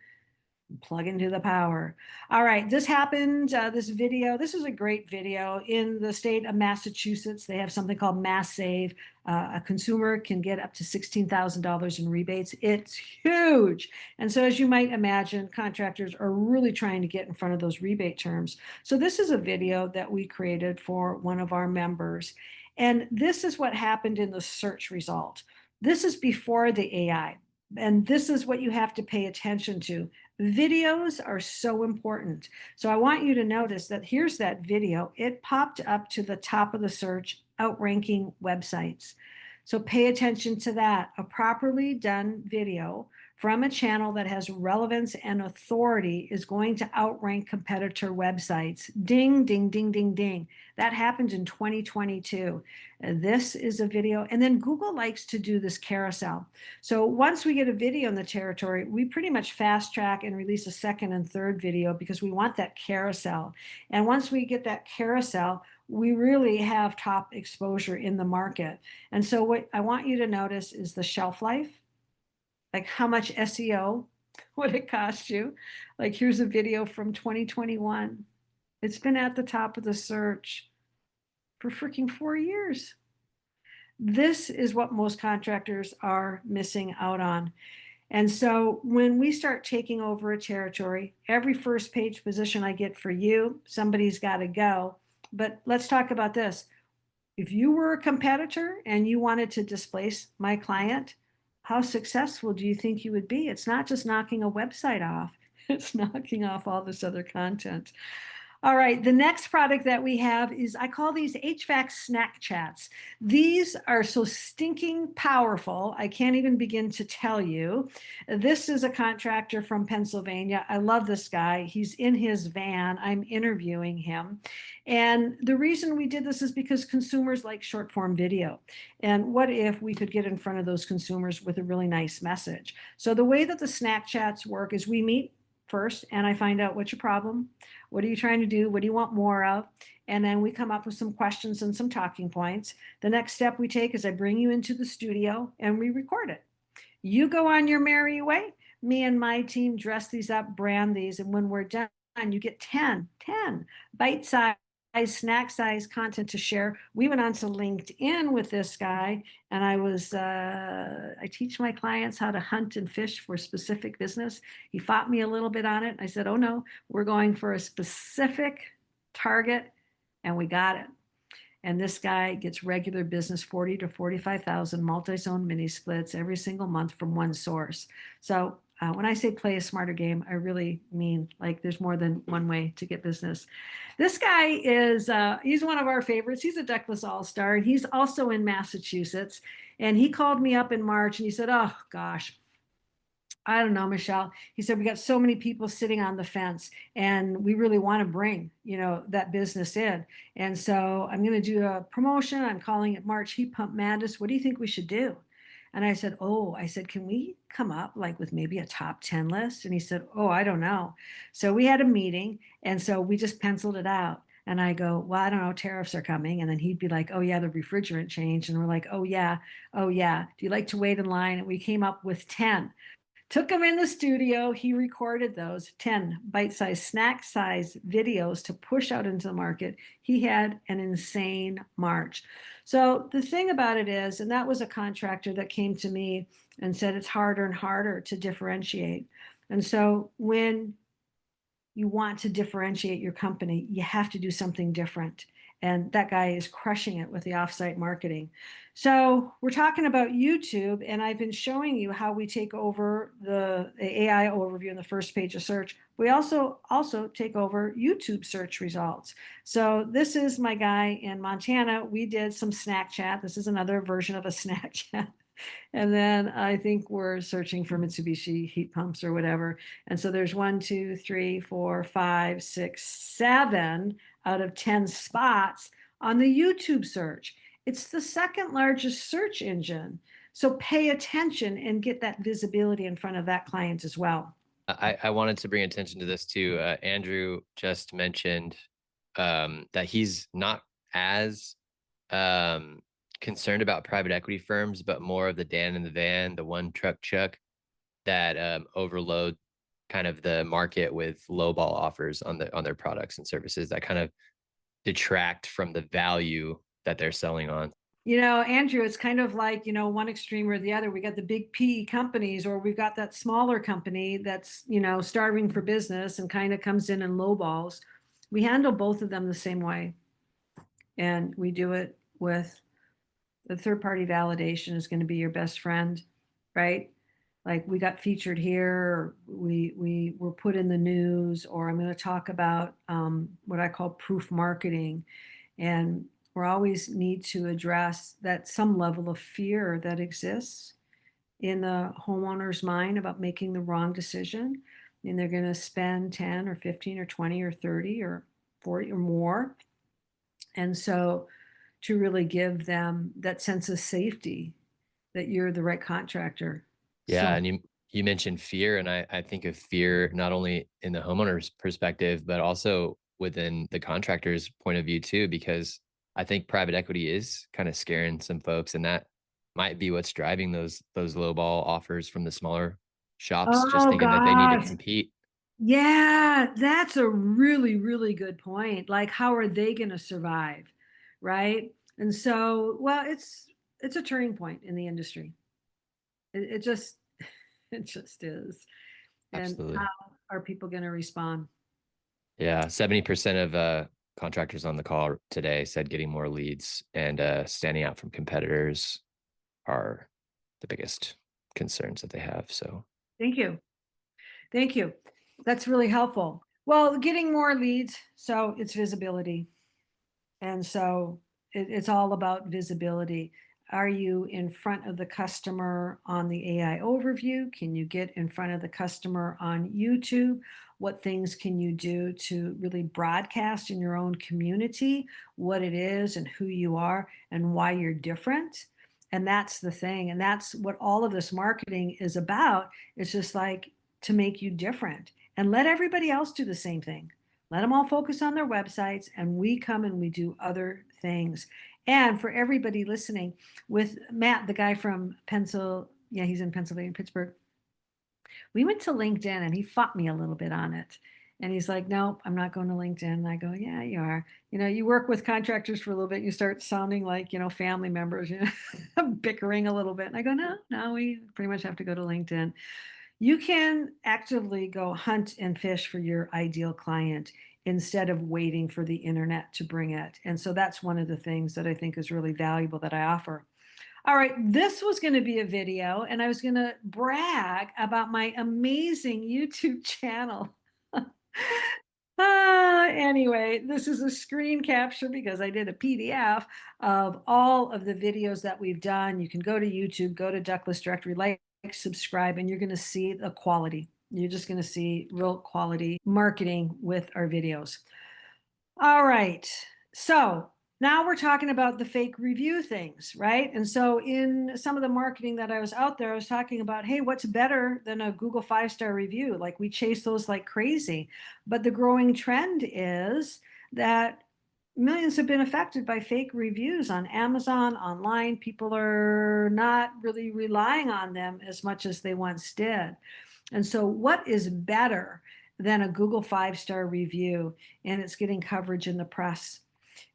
plug into the power. All right, this happened, this is a great video. In the state of Massachusetts, they have something called Mass Save. A consumer can get up to $16,000 in rebates. It's huge. And so as you might imagine, contractors are really trying to get in front of those rebate terms. So this is a video that we created for one of our members. And this is what happened in the search result. This is before the AI. And this is what you have to pay attention to. Videos are so important. So I want you to notice that here's that video. It popped up to the top of the search, outranking websites. So pay attention to that. A properly done video from a channel that has relevance and authority is going to outrank competitor websites. Ding, ding, ding, ding, ding. That happened in 2022. This is a video. And then Google likes to do this carousel. So once we get a video in the territory, we pretty much fast track and release a second and third video because we want that carousel. And once we get that carousel, we really have top exposure in the market. And so what I want you to notice is the shelf life, like how much SEO would it cost you? Like here's a video from 2021. It's been at the top of the search for freaking 4 years. This is what most contractors are missing out on. And so when we start taking over a territory, every first page position I get for you, somebody's got to go. But let's talk about this. If you were a competitor and you wanted to displace my client, how successful do you think you would be? It's not just knocking a website off, it's knocking off all this other content. All right, the next product that we have is, I call these HVAC snack chats. These are so stinking powerful, I can't even begin to tell you. This is a contractor from Pennsylvania. I love this guy. He's in his van. I'm interviewing him. And the reason we did this is because consumers like short form video. And what if we could get in front of those consumers with a really nice message? So the way that the snack chats work is we meet first and I find out what's your problem. What are you trying to do? What do you want more of? And then we come up with some questions and some talking points. The next step we take is I bring you into the studio and we record it. You go on your merry way. Me and my team dress these up, brand these, and when we're done, you get 10 bite-sized, snack-size content to share. We went on to LinkedIn with this guy, and I teach my clients how to hunt and fish for specific business. He fought me a little bit on it. I said, oh no, we're going for a specific target, and we got it. And this guy gets regular business, 40 to 45,000 multi-zone mini splits every single month from one source. So when I say play a smarter game, I really mean like there's more than one way to get business. This guy is, he's one of our favorites. He's a Ductless all-star, and he's also in Massachusetts. And he called me up in March and he said, oh gosh, I don't know, Michelle. He said, we got so many people sitting on the fence and we really want to bring, that business in. And so I'm going to do a promotion. I'm calling it March Heat Pump Madness. What do you think we should do? And I said, oh, I said, can we come up like with maybe a top 10 list? And he said, oh, I don't know. So we had a meeting. And so we just penciled it out. And I go, well, I don't know, tariffs are coming. And then he'd be like, oh, yeah, the refrigerant changed. And we're like, oh, yeah, oh, yeah. Do you like to wait in line? And we came up with 10. Took him in the studio. He recorded those 10 bite-sized, snack-sized videos to push out into the market. He had an insane March. So the thing about it is, and that was a contractor that came to me and said it's harder and harder to differentiate. And so when you want to differentiate your company, you have to do something different. And that guy is crushing it with the offsite marketing. So we're talking about YouTube, and I've been showing you how we take over the AI overview in the first page of search. We also take over YouTube search results. So this is my guy in Montana. We did some snack chat. This is another version of a snack chat. And then I think we're searching for Mitsubishi heat pumps or whatever. And so there's 1, 2, 3, 4, 5, 6, 7 out of 10 spots on the YouTube search. It's the second largest search engine. So pay attention and get that visibility in front of that client as well.
I wanted to bring attention to this too. Andrew just mentioned that he's not as concerned about private equity firms, but more of the Dan in the van, the one truck Chuck that overload kind of the market with lowball offers on their products and services that kind of detract from the value that they're selling on.
Andrew, it's kind of like, one extreme or the other. We got the big PE companies, or we've got that smaller company that's, starving for business and kind of comes in and lowballs. We handle both of them the same way. And we do it with the third party validation is going to be your best friend, right? Like we got featured here, we were put in the news, or I'm going to talk about what I call proof marketing. And we always need to address that some level of fear that exists in the homeowner's mind about making the wrong decision. And they're going to spend 10 or 15 or 20 or 30 or 40 or more. And so to really give them that sense of safety that you're the right contractor.
Yeah,
So,
and you mentioned fear, and I think of fear not only in the homeowner's perspective, but also within the contractor's point of view too, because I think private equity is kind of scaring some folks, and that might be what's driving those low ball offers from the smaller shops, just
oh
thinking that they need to
God.
compete.
Yeah, that's a really, really good point. Like, how are they going to survive? Right. And so, well, it's a turning point in the industry. It just it just is. And how
Absolutely.
are people going to respond?
Yeah, 70% of contractors on the call today said getting more leads and standing out from competitors are the biggest concerns that they have. So
Thank you. Thank you. That's really helpful. Well, getting more leads, so it's visibility. And so it's all about visibility. Are you in front of the customer on the AI overview? Can you get in front of the customer on YouTube? What things can you do to really broadcast in your own community what it is and who you are and why you're different? And that's the thing. And that's what all of this marketing is about. It's just like to make you different and let everybody else do the same thing. Let them all focus on their websites, and we come and we do other things. And for everybody listening, with Matt, the guy from yeah, he's in Pennsylvania, Pittsburgh. We went to LinkedIn and he fought me a little bit on it. And he's like, nope, I'm not going to LinkedIn. And I go, yeah, you are. You work with contractors for a little bit, you start sounding like, family members, bickering a little bit. And I go, no, we pretty much have to go to LinkedIn. You can actively go hunt and fish for your ideal client instead of waiting for the internet to bring it. And so that's one of the things that I think is really valuable that I offer. All right, this was going to be a video, and I was going to brag about my amazing YouTube channel. Anyway, this is a screen capture because I did a PDF of all of the videos that we've done. You can go to YouTube, go to Ductless Directory, like, subscribe, and you're going to see the quality. You're just going to see real quality marketing with our videos. All right. So Now we're talking about the fake review things, right? And so in some of the marketing that I was out there, I was talking about, hey, what's better than a Google 5-star review? Like we chase those like crazy. But the growing trend is that millions have been affected by fake reviews on Amazon, online. People are not really relying on them as much as they once did. And so what is better than a Google 5-star review? And it's getting coverage in the press.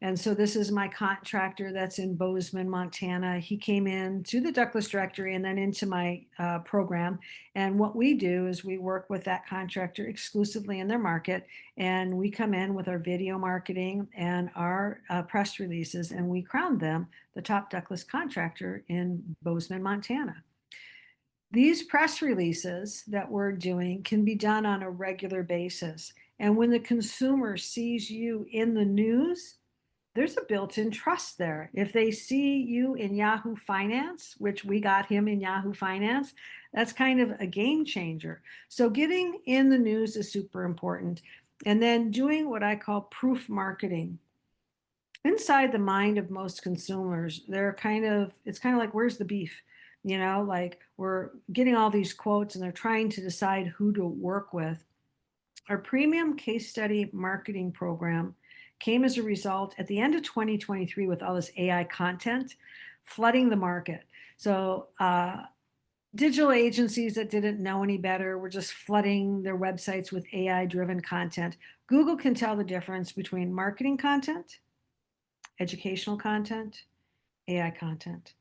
And so this is my contractor that's in Bozeman, Montana. He came in to the Ductless directory and then into my program. And what we do is we work with that contractor exclusively in their market. And we come in with our video marketing and our press releases, and we crown them the top ductless contractor in Bozeman, Montana. These press releases that we're doing can be done on a regular basis. And when the consumer sees you in the news, there's a built-in trust there. If they see you in Yahoo Finance, which we got him in Yahoo Finance, that's kind of a game changer. So getting in the news is super important. And then doing what I call proof marketing. Inside the mind of most consumers, it's kind of like, where's the beef? Like we're getting all these quotes and they're trying to decide who to work with. Our premium case study marketing program came as a result at the end of 2023 with all this AI content flooding the market. So digital agencies that didn't know any better were just flooding their websites with AI-driven content. Google can tell the difference between marketing content, educational content, AI content.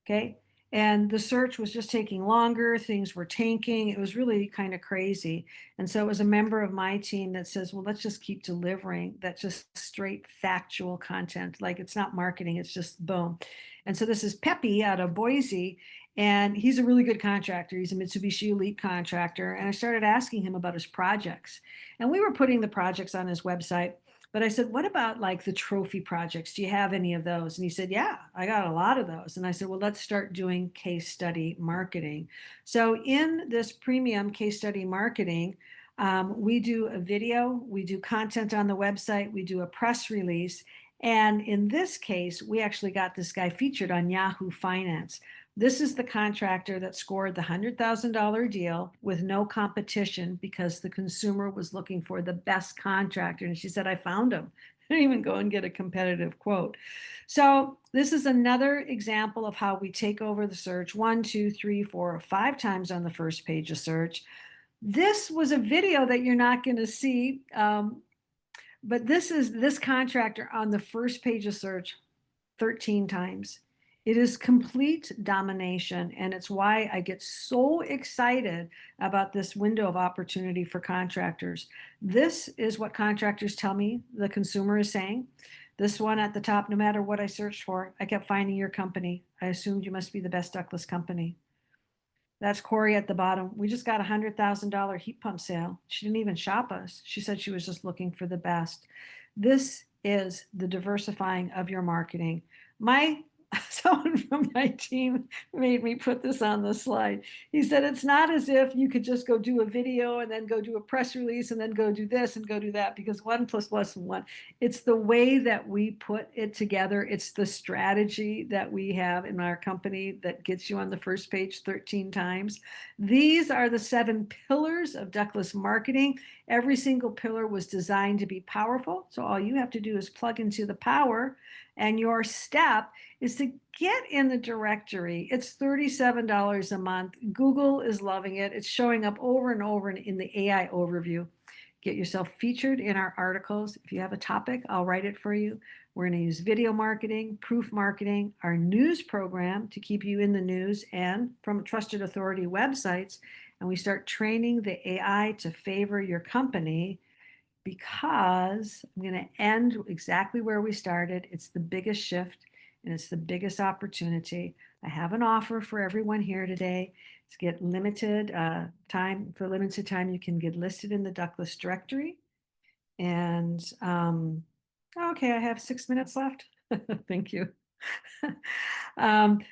Okay. And the search was just taking longer. Things were tanking. It was really kind of crazy. And so it was a member of my team that says, well, let's just keep delivering that just straight factual content. Like it's not marketing, it's just boom. And so this is Pepe out of Boise, and he's a really good contractor. He's a Mitsubishi Elite contractor. And I started asking him about his projects. And we were putting the projects on his website. But I said, what about like the trophy projects? Do you have any of those? And he said, yeah, I got a lot of those. And I said, well, let's start doing case study marketing. So in this premium case study marketing, we do a video, we do content on the website, we do a press release. And in this case, we actually got this guy featured on Yahoo Finance. This is the contractor that scored the $100,000 deal with no competition because the consumer was looking for the best contractor. And she said, I found him. I didn't even go and get a competitive quote. So this is another example of how we take over the search 1, 2, 3, 4, 5 times on the first page of search. This was a video that you're not going to see, but this is this contractor on the first page of search 13 times. It is complete domination, and it's why I get so excited about this window of opportunity for contractors. This is what contractors tell me the consumer is saying. This one at the top, no matter what I searched for, I kept finding your company. I assumed you must be the best ductless company. That's Corey at the bottom. We just got a $100,000 heat pump sale. She didn't even shop us. She said she was just looking for the best. This is the diversifying of your marketing. Someone from my team made me put this on the slide. He said, it's not as if you could just go do a video and then go do a press release and then go do this and go do that, because 1 + 1 It's the way that we put it together. It's the strategy that we have in our company that gets you on the first page 13 times. These are the 7 pillars of ductless marketing. Every single pillar was designed to be powerful. So all you have to do is plug into the power, and your step is to get in the directory. It's $37 a month. Google is loving it. It's showing up over and over in the AI overview. Get yourself featured in our articles. If you have a topic, I'll write it for you. We're going to use video marketing, proof marketing, our news program to keep you in the news and from trusted authority websites. And we start training the AI to favor your company, because I'm going to end exactly where we started. It's the biggest shift and it's the biggest opportunity. I have an offer for everyone here today. To get limited time, for limited time, you can get listed in the Ductless directory. And okay, I have 6 minutes left. Thank you.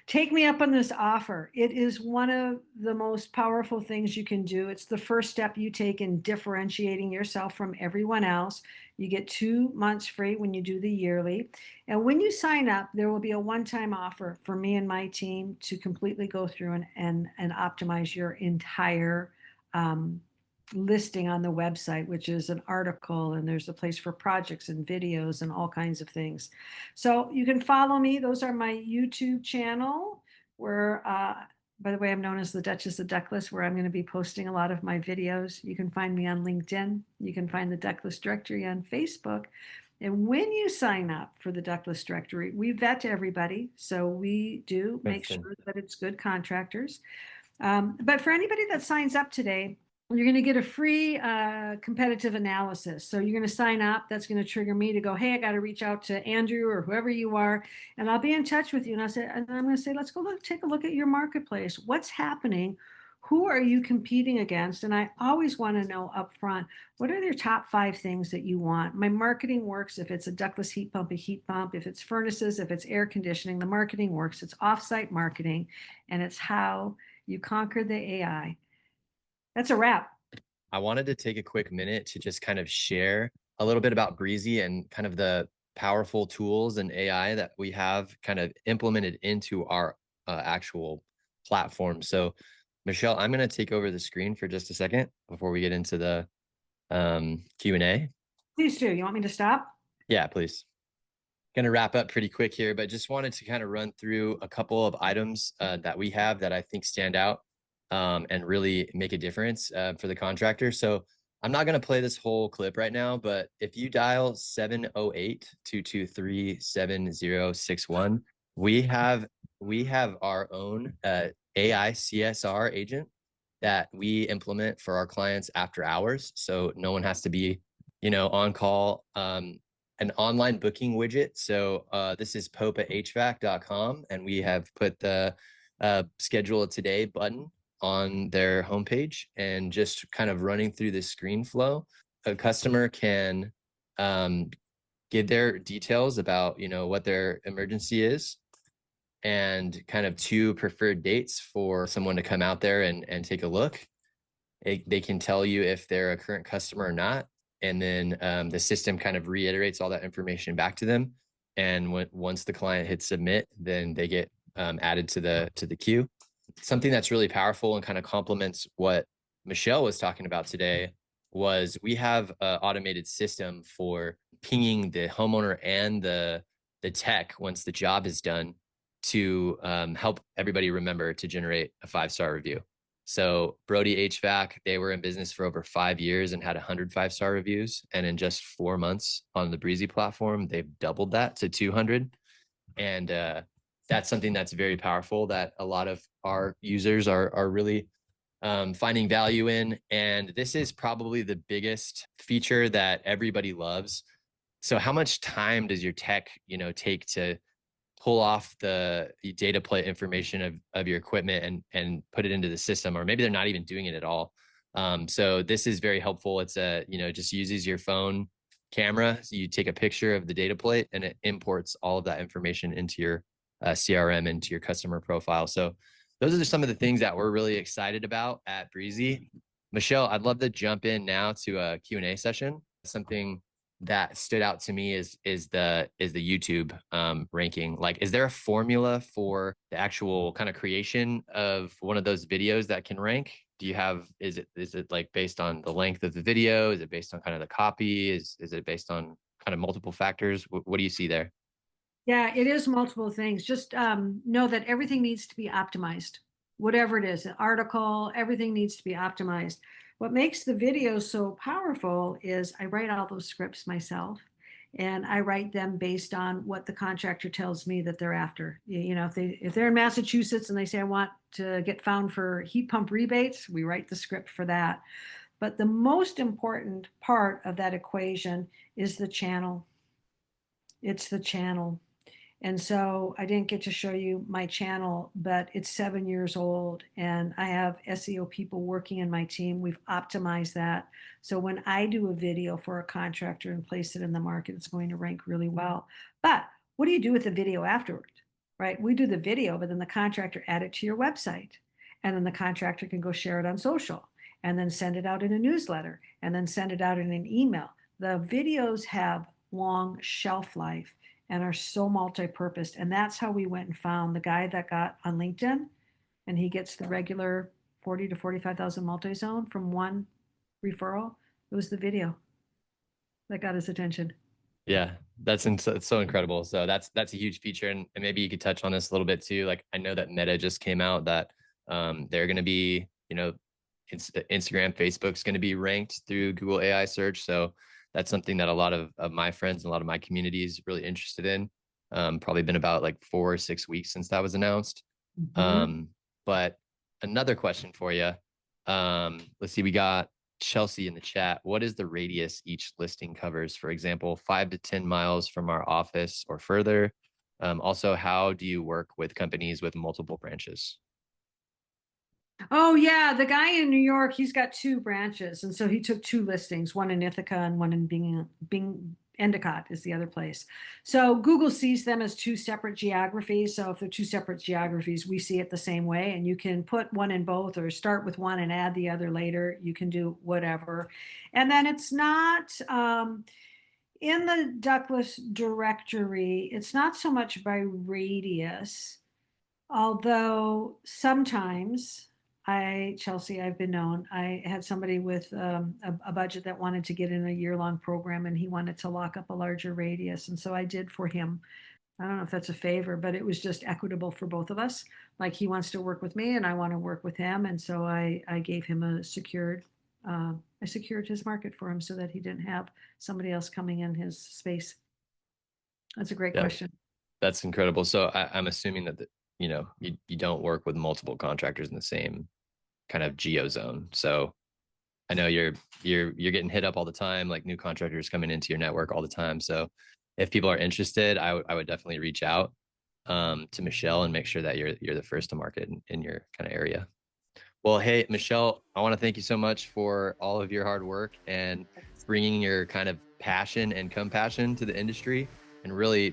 Take me up on this offer. It is one of the most powerful things you can do. It's the first step you take in differentiating yourself from everyone else. You get 2 months free when you do the yearly. And when you sign up, there will be a one-time offer for me and my team to completely go through and optimize your entire um, listing on the website, which is an article, and there's a place for projects and videos and all kinds of things. So you can follow me. Those are my YouTube channel, where, by the way, I'm known as the Duchess of Ductless, where I'm going to be posting a lot of my videos. You can find me on LinkedIn. You can find the Ductless Directory on Facebook. And when you sign up for the Ductless Directory, we vet everybody. So we do make
Question.
sure that it's good contractors. But for anybody that signs up today, you're going to get a free competitive analysis. So you're going to sign up. That's going to trigger me to go, hey, I got to reach out to Andrew or whoever you are, and I'll be in touch with you. And I'm going to say, let's go take a look at your marketplace. What's happening? Who are you competing against? And I always want to know up front, what are your top 5 things that you want? My marketing works if it's a ductless heat pump, a heat pump. If it's furnaces, if it's air conditioning, the marketing works. It's offsite marketing, and it's how you conquer the AI. That's a wrap.
I wanted to take a quick minute to just kind of share a little bit about Breezy and kind of the powerful tools and AI that we have kind of implemented into our actual platform. So, Michelle, I'm going to take over the screen for just a second before we get into the Q&A.
Please do. You want me to stop?
Yeah, please. Going to wrap up pretty quick here, but just wanted to kind of run through a couple of items that we have that I think stand out and really make a difference for the contractor. So I'm not going to play this whole clip right now, but if you dial 708-223-7061, we have our own AI CSR agent that we implement for our clients after hours. So no one has to be, on call. An online booking widget. So this is popahvac.com, and we have put the schedule a today button on their homepage, and just kind of running through the screen flow. A customer can give their details about, what their emergency is, and kind of 2 preferred dates for someone to come out there and take a look. They can tell you if they're a current customer or not, and then the system kind of reiterates all that information back to them. And once the client hits submit, then they get added to the queue. Something that's really powerful and kind of complements what Michelle was talking about today was we have an automated system for pinging the homeowner and the tech once the job is done, to help everybody remember to generate a 5-star review. So Brody HVAC, they were in business for over 5 years and had 100 5-star reviews. And in just 4 months on the Breezy platform, they've doubled that to 200. And that's something that's very powerful that a lot of our users are really finding value in. And this is probably the biggest feature that everybody loves. So how much time does your tech, take to pull off the data plate information of your equipment and put it into the system? Or maybe they're not even doing it at all. So this is very helpful. It's just uses your phone camera. So you take a picture of the data plate, and it imports all of that information into your CRM, into your customer profile. So those are just some of the things that we're really excited about at Breezy. Michelle, I'd love to jump in now to a Q&A session. Something that stood out to me is the YouTube ranking. Like, is there a formula for the actual kind of creation of one of those videos that can rank? Do you have, is it like based on the length of the video? Is it based on kind of the copy? Is it based on kind of multiple factors? What do you see there?
Yeah, it is multiple things. Just know that everything needs to be optimized. Whatever it is, an article, everything needs to be optimized. What makes the video so powerful is I write all those scripts myself, and I write them based on what the contractor tells me that they're after. If they're in Massachusetts and they say I want to get found for heat pump rebates, we write the script for that. But the most important part of that equation is the channel. It's the channel. And so I didn't get to show you my channel, but it's 7 years old, and I have SEO people working in my team. We've optimized that. So when I do a video for a contractor and place it in the market, it's going to rank really well. But what do you do with the video afterwards? right? We do the video, but then the contractor add it to your website. And then the contractor can go share it on social and then send it out in a newsletter and then send it out in an email. The videos have long shelf life and are so multi-purposed. And that's how we went and found the guy that got on LinkedIn, and he gets the regular 40 to 45,000 multi-zone from one referral. It was the video that got his attention.
Yeah, it's so incredible. So that's a huge feature, and maybe you could touch on this a little bit too. Like I know that Meta just came out that they're going to be, Instagram, Facebook's going to be ranked through Google AI search. So that's something that a lot of my friends and a lot of my community is really interested in. Probably been about like 4 or 6 weeks since that was announced.
Mhm.
But another question for you. Let's see, we got Chelsea in the chat. What is the radius each listing covers? For example, 5 to 10 miles from our office or further. Also, how do you work with companies with multiple branches?
Oh yeah, the guy in New York, he's got 2 branches, and so he took 2 listings, one in Ithaca and one in Endicott is the other place. So Google sees them as 2 separate geographies. So if they're 2 separate geographies, we see it the same way, and you can put one in both or start with one and add the other later. You can do whatever. And then it's not in the Ductless directory, it's not so much by radius. Although sometimes Chelsea, I've been known, I had somebody with a budget that wanted to get in a year-long program and he wanted to lock up a larger radius. And so I did for him. I don't know if that's a favor, but it was just equitable for both of us. Like he wants to work with me and I want to work with him. And so I gave him I secured his market for him so that he didn't have somebody else coming in his space. That's a great
Yeah,
question.
that's incredible. So I'm assuming that you don't work with multiple contractors in the same kind of geo zone. So I know you're getting hit up all the time, like new contractors coming into your network all the time. So if people are interested, I would definitely reach out to Michelle and make sure that you're the first to market in your kind of area. Well, hey, Michelle, I want to thank you so much for all of your hard work and bringing your kind of passion and compassion to the industry and really,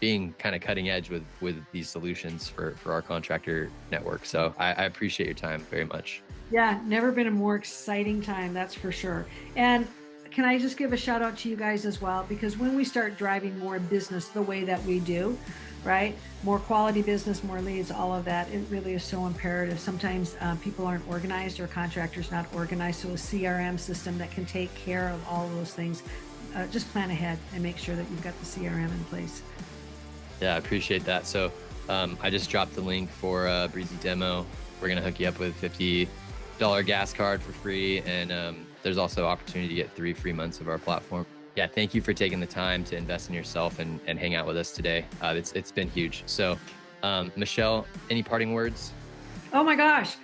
being kind of cutting edge with these solutions for our contractor network. So I appreciate your time very much.
Yeah, never been a more exciting time, that's for sure. And can I just give a shout out to you guys as well? Because when we start driving more business the way that we do, right? More quality business, more leads, all of that, it really is so imperative. Sometimes people aren't organized or contractors not organized. So a CRM system that can take care of all of those things, just plan ahead and make sure that you've got the CRM in place.
Yeah, I appreciate that. So I just dropped the link for a Breezy demo. We're going to hook you up with $50 gas card for free. And there's also opportunity to get 3 free months of our platform. Yeah, thank you for taking the time to invest in yourself and hang out with us today. It's been huge. So Michelle, any parting words?
Oh my gosh.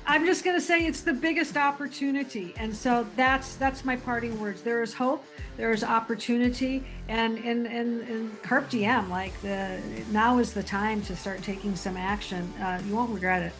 I'm just going to say it's the biggest opportunity. And so that's my parting words. There is hope, there is opportunity, and carpe diem, like now is the time to start taking some action. You won't regret it.